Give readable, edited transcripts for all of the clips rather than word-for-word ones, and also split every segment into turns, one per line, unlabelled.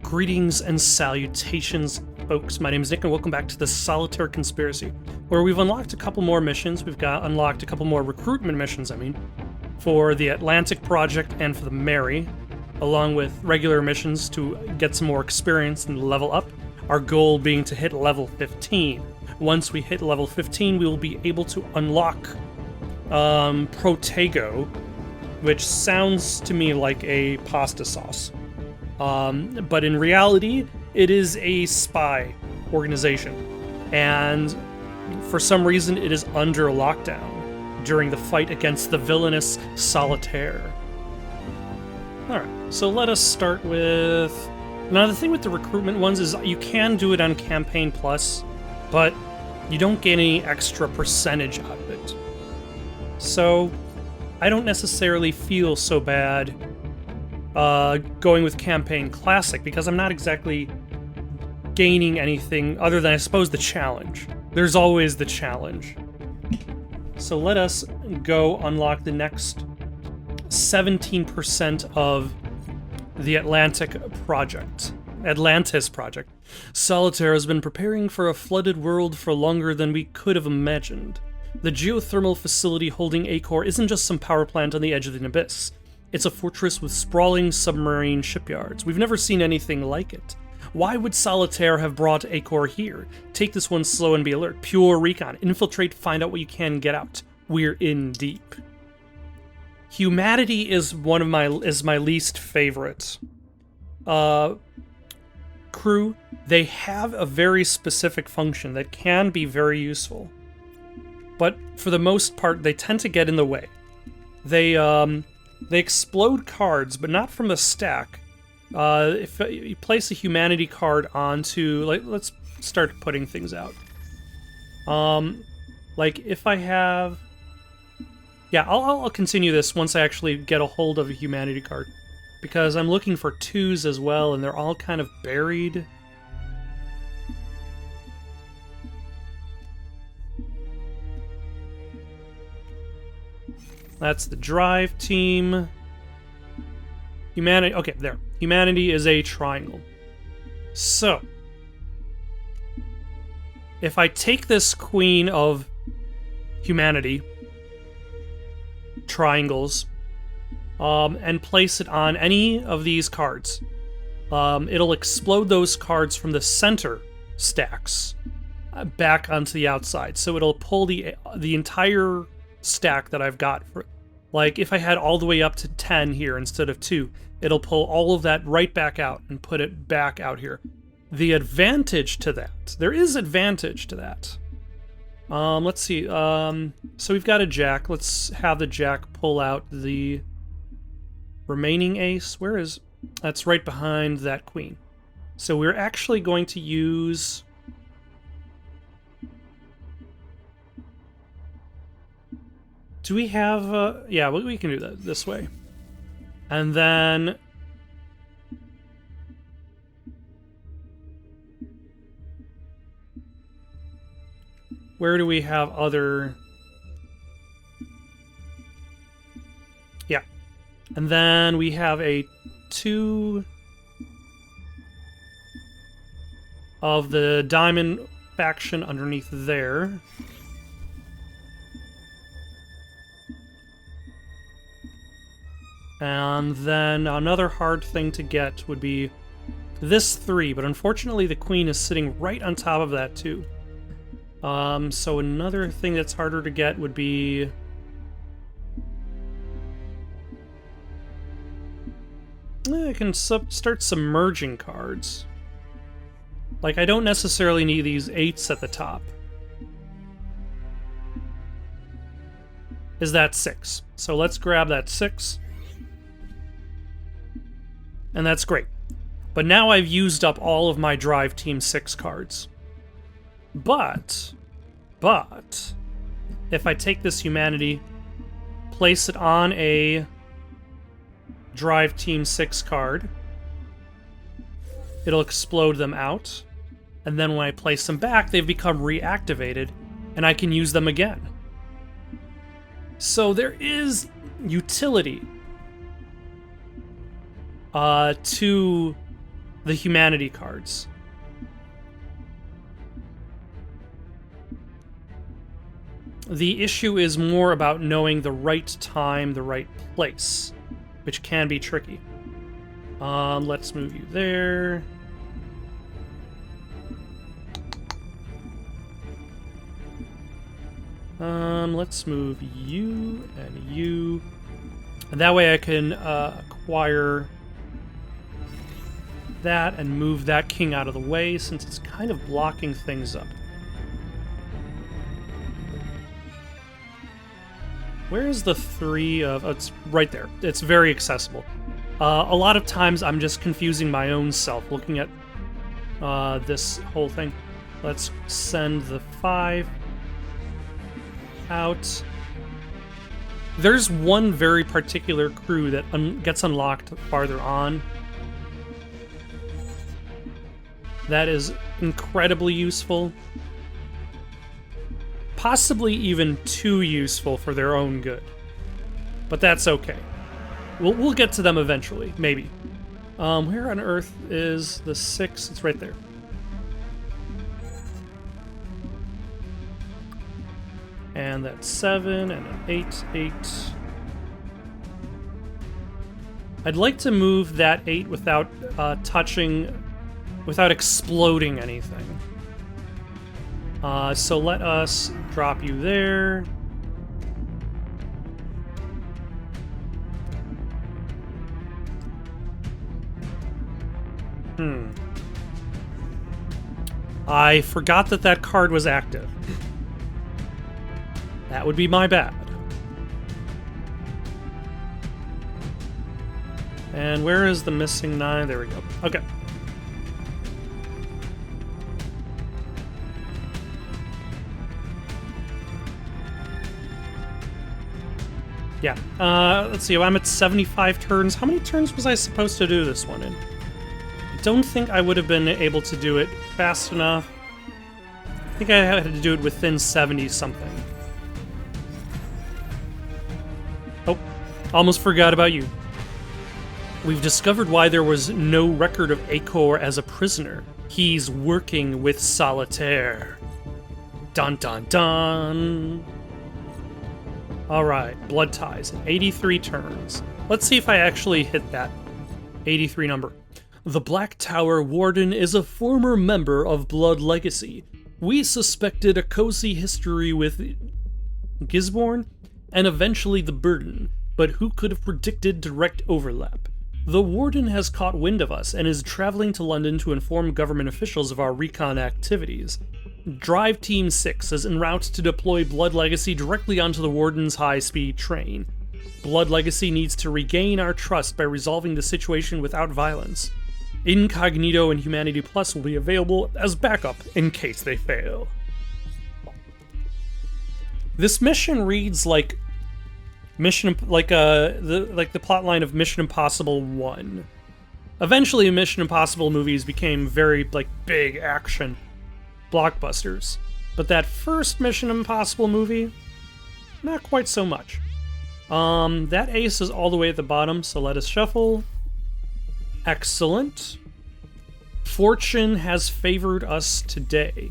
Greetings and salutations, folks. My name is Nick, and welcome back to the Solitaire Conspiracy, where we've unlocked a couple more missions. We've unlocked a couple more recruitment missions, for the Atlantic Project and for the Mary, along with regular missions to get some more experience and level up. Our goal being to hit level 15. Once we hit level 15, we will be able to unlock Protego, which sounds to me like a pasta sauce. But in reality, it is a spy organization, and for some reason it is under lockdown during the fight against the villainous Solitaire. Alright, so let us start with... Now the thing with the recruitment ones is you can do it on Campaign Plus, but you don't get any extra percentage out of it. So I don't necessarily feel so bad going with Campaign Classic, because I'm not exactly gaining anything other than, I suppose, the challenge. There's always the challenge. So let us go unlock the next 17% of the Atlantis Project. Solitaire has been preparing for a flooded world for longer than we could have imagined. The geothermal facility holding Acor isn't just some power plant on the edge of the abyss. It's a fortress with sprawling submarine shipyards. We've never seen anything like it. Why would Solitaire have brought Acor here? Take this one slow and be alert. Pure recon. Infiltrate, find out what you can, get out. We're in deep. Humanity is my least favorite crew. They have a very specific function that can be very useful, but for the most part, they tend to get in the way. They explode cards, but not from the stack. If you place a humanity card onto... let's start putting things out. Like, if I have... Yeah, I'll continue this once I actually get a hold of a humanity card, because I'm looking for 2s as well, and they're all kind of buried. That's the drive team. Humanity, okay, there. Humanity is a triangle. So, if I take this queen of humanity, triangles, and place it on any of these cards, it'll explode those cards from the center stacks back onto the outside. So it'll pull the entire stack that I've got. Like, if I had all the way up to 10 here instead of 2, it'll pull all of that right back out and put it back out here. The advantage to that, there is advantage to that. Let's see, so we've got a jack. Let's have the jack pull out the remaining ace. Where is... That's right behind that queen. So we're actually going to use... Do we have... yeah, we can do that this way. And then... Where do we have other... Yeah. And then we have a 2 of the diamond faction underneath there. And then another hard thing to get would be this 3, but unfortunately the queen is sitting right on top of that too. So another thing that's harder to get would be... I can start submerging cards. Like, I don't necessarily need these 8s at the top. Is that 6? So let's grab that 6. And that's great. But now I've used up all of my Drive Team 6 cards. But, if I take this humanity, place it on a Drive Team 6 card, it'll explode them out, and then when I place them back, they've become reactivated, and I can use them again. So there is utility to the humanity cards. The issue is more about knowing the right time, the right place, which can be tricky. Let's move you there. Let's move you and you. And that way I can acquire that and move that king out of the way since it's kind of blocking things up. Where's the 3 of... Oh, it's right there. It's very accessible. A lot of times I'm just confusing my own self looking at this whole thing. Let's send the 5 out. There's one very particular crew that gets unlocked farther on. That is incredibly useful. Possibly even too useful for their own good. But that's okay. We'll get to them eventually, maybe. Where on earth is the 6? It's right there. And that's 7 and an 8, 8. I'd like to move that 8 without without exploding anything. So let us drop you there. I forgot that card was active. That would be my bad. And where is the missing 9? There we go. Okay. Yeah. Let's see. I'm at 75 turns. How many turns was I supposed to do this one in? I don't think I would have been able to do it fast enough. I think I had to do it within 70-something. Oh, almost forgot about you. We've discovered why there was no record of Acor as a prisoner. He's working with Solitaire. Dun dun dun. Alright, blood ties. 83 turns. Let's see if I actually hit that 83 number. The Black Tower Warden is a former member of Blood Legacy. We suspected a cozy history with Gisborne and eventually the Burden, but who could have predicted direct overlap? The Warden has caught wind of us and is traveling to London to inform government officials of our recon activities. Drive Team 6 is en route to deploy Blood Legacy directly onto the Warden's high-speed train. Blood Legacy needs to regain our trust by resolving the situation without violence. Incognito and Humanity Plus will be available as backup in case they fail. This mission reads like the plotline of Mission Impossible 1. Eventually, Mission Impossible movies became very big action blockbusters, but that first Mission Impossible movie, not quite so much. That ace is all the way at the bottom, so let us shuffle. Excellent. Fortune has favored us today.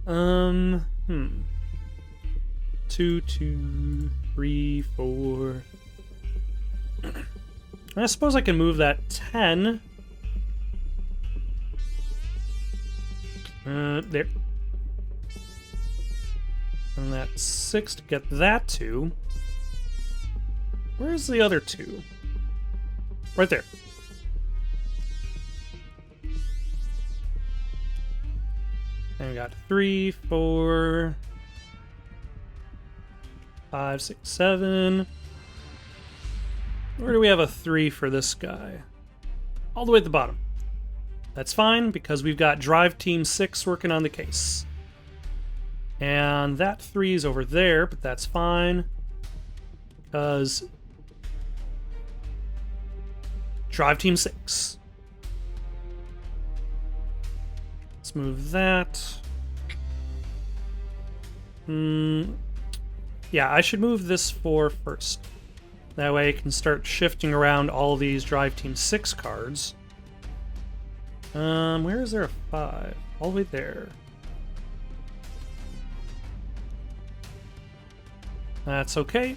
2, 2, 3, 4. I suppose I can move that 10. There. And that 6 to get that 2. Where's the other 2? Right there. And we got 3, 4, 5, 6, 7. Where do we have a 3 for this guy? All the way at the bottom. That's fine, because we've got Drive Team 6 working on the case. And that 3 is over there, but that's fine. Because Drive Team 6. Let's move that. Yeah, I should move this 4 first. That way I can start shifting around all these Drive Team 6 cards. Where is there a 5? All the way there. That's okay.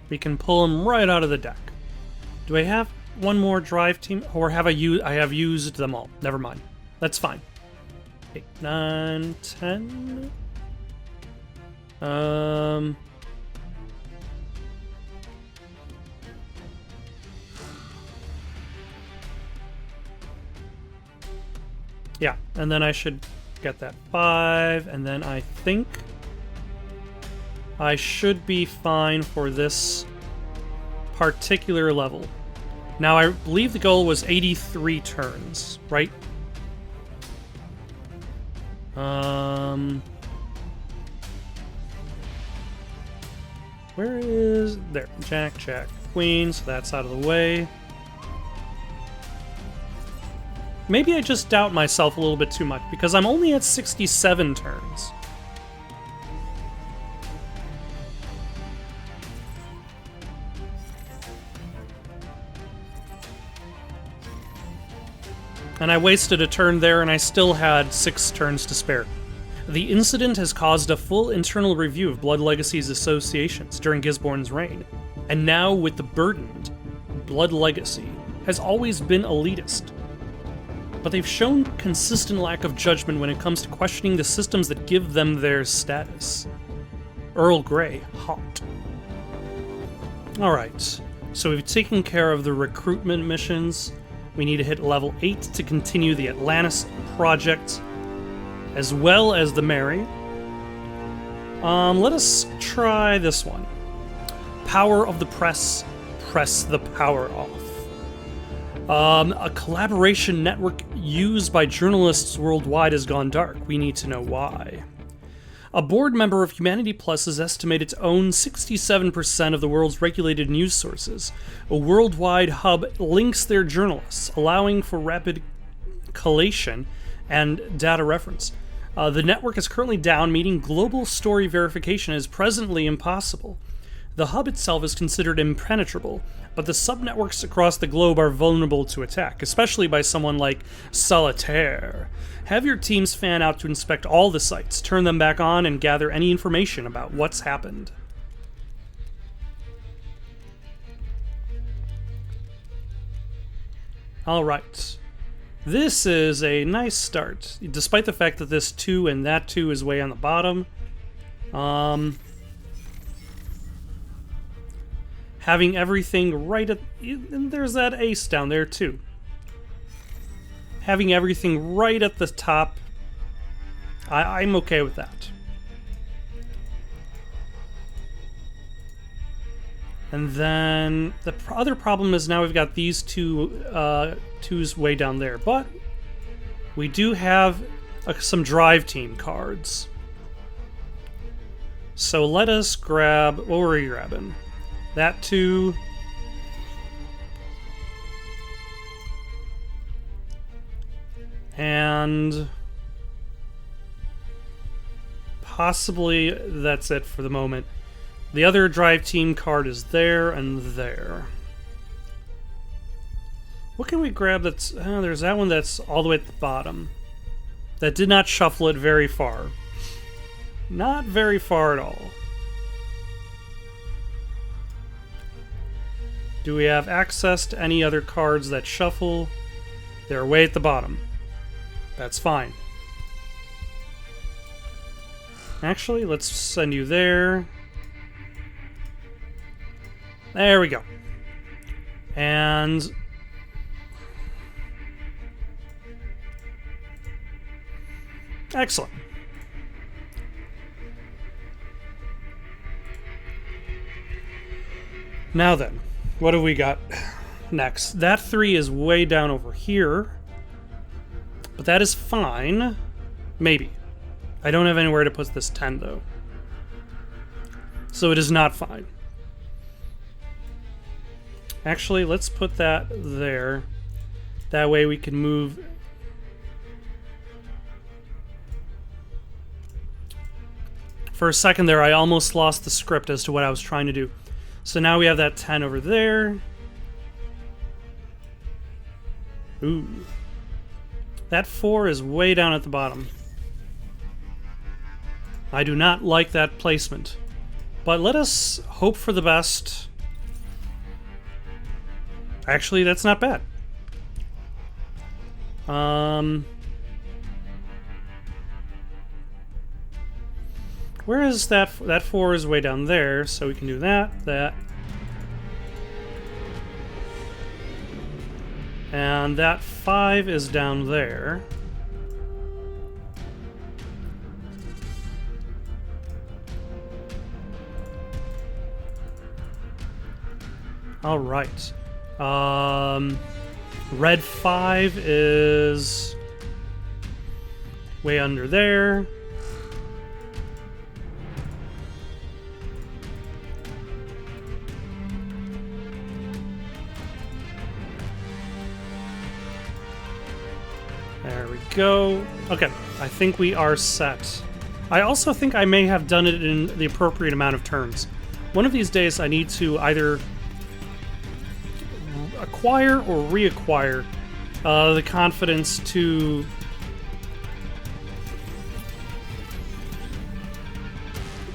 We can pull them right out of the deck. Do I have one more drive team? Or have I have used them all? Never mind. That's fine. 8, 9, 10. Yeah, and then I should get that 5, and then I think I should be fine for this particular level. Now, I believe the goal was 83 turns, right? Where is... There. Jack, Jack, Queen, so that's out of the way. Maybe I just doubt myself a little bit too much, because I'm only at 67 turns. And I wasted a turn there, and I still had 6 turns to spare. The incident has caused a full internal review of Blood Legacy's associations during Gisborne's reign, and now with the burdened, Blood Legacy has always been elitist. But they've shown consistent lack of judgment when it comes to questioning the systems that give them their status. Earl Grey, hot. Alright, so we've taken care of the recruitment missions. We need to hit level 8 to continue the Atlantis project, as well as the Mary. Let us try this one. Power of the press, press the power off. A collaboration network used by journalists worldwide has gone dark. We need to know why. A board member of Humanity Plus is estimated to own 67% of the world's regulated news sources. A worldwide hub links their journalists, allowing for rapid collation and data reference. The network is currently down, meaning global story verification is presently impossible. The hub itself is considered impenetrable, but the subnetworks across the globe are vulnerable to attack, especially by someone like Solitaire. Have your teams fan out to inspect all the sites, turn them back on, and gather any information about what's happened. Alright. This is a nice start, despite the fact that this 2 and that 2 is way on the bottom. Having everything right at... And there's that ace down there, too. Having everything right at the top, I'm okay with that. And then the other problem is now we've got these twos way down there. But we do have some drive team cards. So let us grab... What were we grabbing? That 2. And possibly that's it for the moment. The other drive team card is there and there. What can we grab that's... there's that one that's all the way at the bottom. That did not shuffle it very far. Not very far at all. Do we have access to any other cards that shuffle? They're way at the bottom. That's fine. Actually, let's send you there. There we go. And... excellent. Now then. What have we got next? That 3 is way down over here. But that is fine. Maybe. I don't have anywhere to put this 10, though. So it is not fine. Actually, let's put that there. That way we can move... For a second there, I almost lost the script as to what I was trying to do. So now we have that 10 over there. Ooh. That 4 is way down at the bottom. I do not like that placement. But let us hope for the best. Actually, that's not bad. Where is that? That 4 is way down there, so we can do that. And that 5 is down there. All right. Red 5 is way under there. There we go. Okay, I think we are set. I also think I may have done it in the appropriate amount of turns. One of these days I need to either acquire or reacquire the confidence to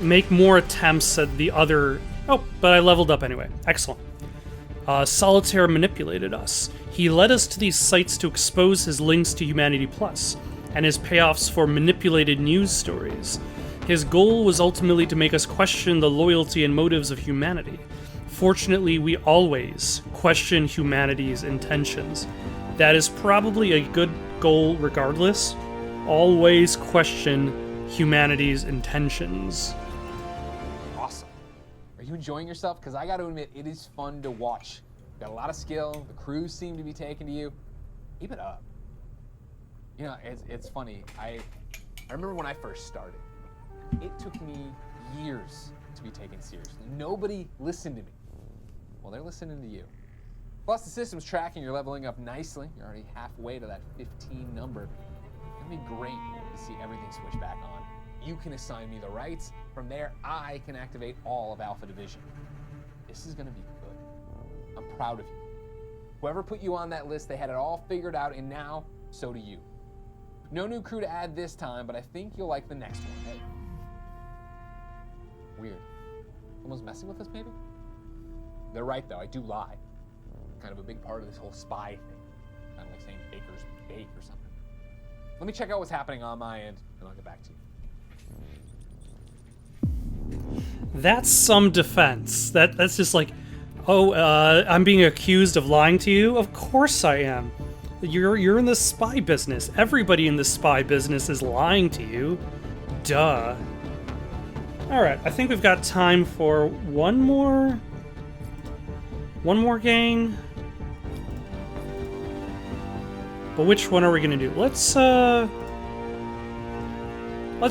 make more attempts at the other... Oh, but I leveled up anyway. Excellent. Solitaire manipulated us. He led us to these sites to expose his links to Humanity Plus, and his payoffs for manipulated news stories. His goal was ultimately to make us question the loyalty and motives of humanity. Fortunately, we always question humanity's intentions. That is probably a good goal regardless. Always question humanity's intentions.
Awesome. Are you enjoying yourself? Because I got to admit, it is fun to watch. Got a lot of skill. The crews seem to be taking to you. Keep it up. You know, it's funny. I remember when I first started. It took me years to be taken seriously. Nobody listened to me. Well, they're listening to you. Plus, the system's tracking. You're leveling up nicely. You're already halfway to that 15 number. It'll be great to see everything switch back on. You can assign me the rights. From there, I can activate all of Alpha Division. This is going to be good. I'm proud of you. Whoever put you on that list, they had it all figured out, and now, so do you. No new crew to add this time, but I think you'll like the next one. Hey. Weird. Someone's messing with us, maybe? They're right, though. I do lie. Kind of a big part of this whole spy thing. Kind of like saying baker's bake or something. Let me check out what's happening on my end, and I'll get back to you.
That's some defense. That's just like, oh, I'm being accused of lying to you? Of course I am. You're in the spy business. Everybody in the spy business is lying to you. Duh. Alright, I think we've got time for one more gang. But which one are we gonna do? Let's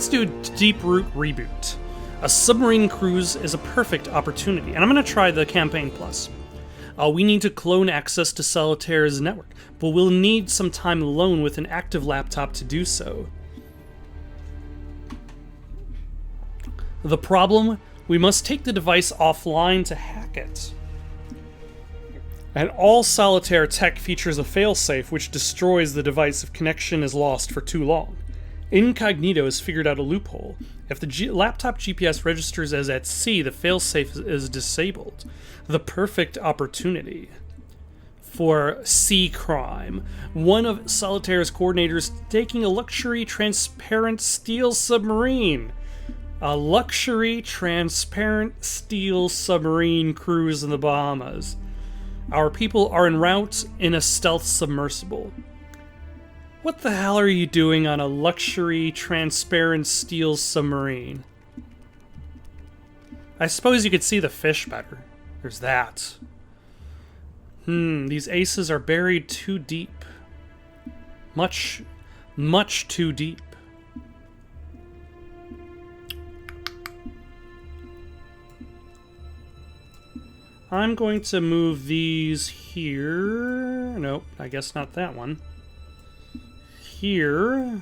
do Deep Root Reboot. A submarine cruise is a perfect opportunity, and I'm gonna try the Campaign Plus. We need to clone access to Solitaire's network, but we'll need some time alone with an active laptop to do so. The problem? We must take the device offline to hack it. And all Solitaire tech features a failsafe which destroys the device if connection is lost for too long. Incognito has figured out a loophole. If the laptop GPS registers as at sea, the failsafe is disabled. The perfect opportunity for sea crime. One of Solitaire's coordinators taking a luxury transparent steel submarine. A luxury transparent steel submarine cruise in the Bahamas. Our people are en route in a stealth submersible. What the hell are you doing on a luxury transparent steel submarine? I suppose you could see the fish better. There's that. These aces are buried too deep. Much too deep. I'm going to move these here. Nope, I guess not that one. Here.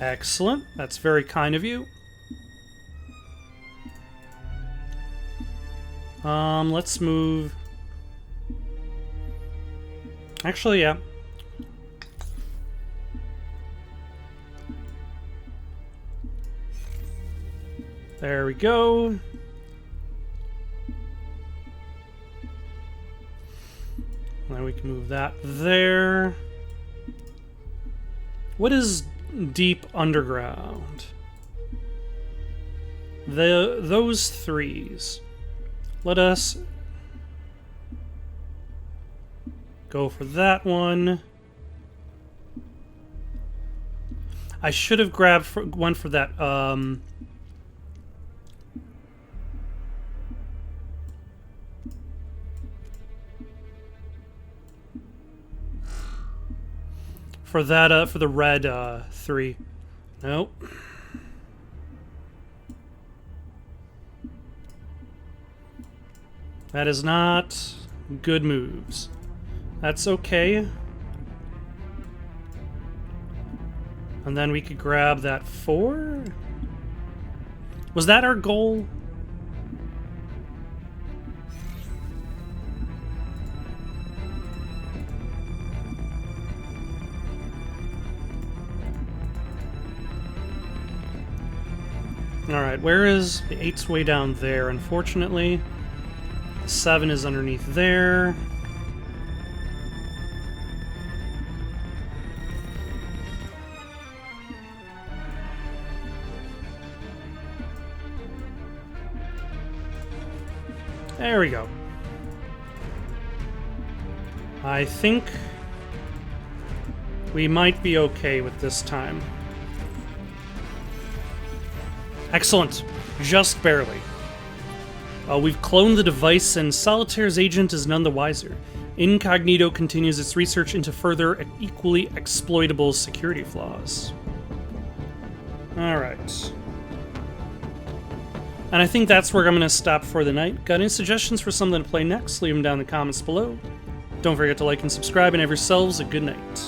Excellent. That's very kind of you. Let's move... Actually, yeah. There we go. Now we can move that there. What is deep underground? Those threes. Let us go for that one. I should have grabbed one for that. For that, for the red 3. Nope. That is not good moves. That's okay. And then we could grab that 4. Was that our goal? Alright, where is... The 8's way down there, unfortunately. The 7 is underneath there. There we go. I think we might be okay with this time. Excellent. Just barely. We've cloned the device, and Solitaire's agent is none the wiser. Incognito continues its research into further equally exploitable security flaws. Alright. And I think that's where I'm going to stop for the night. Got any suggestions for something to play next? Leave them down in the comments below. Don't forget to like and subscribe, and have yourselves a good night.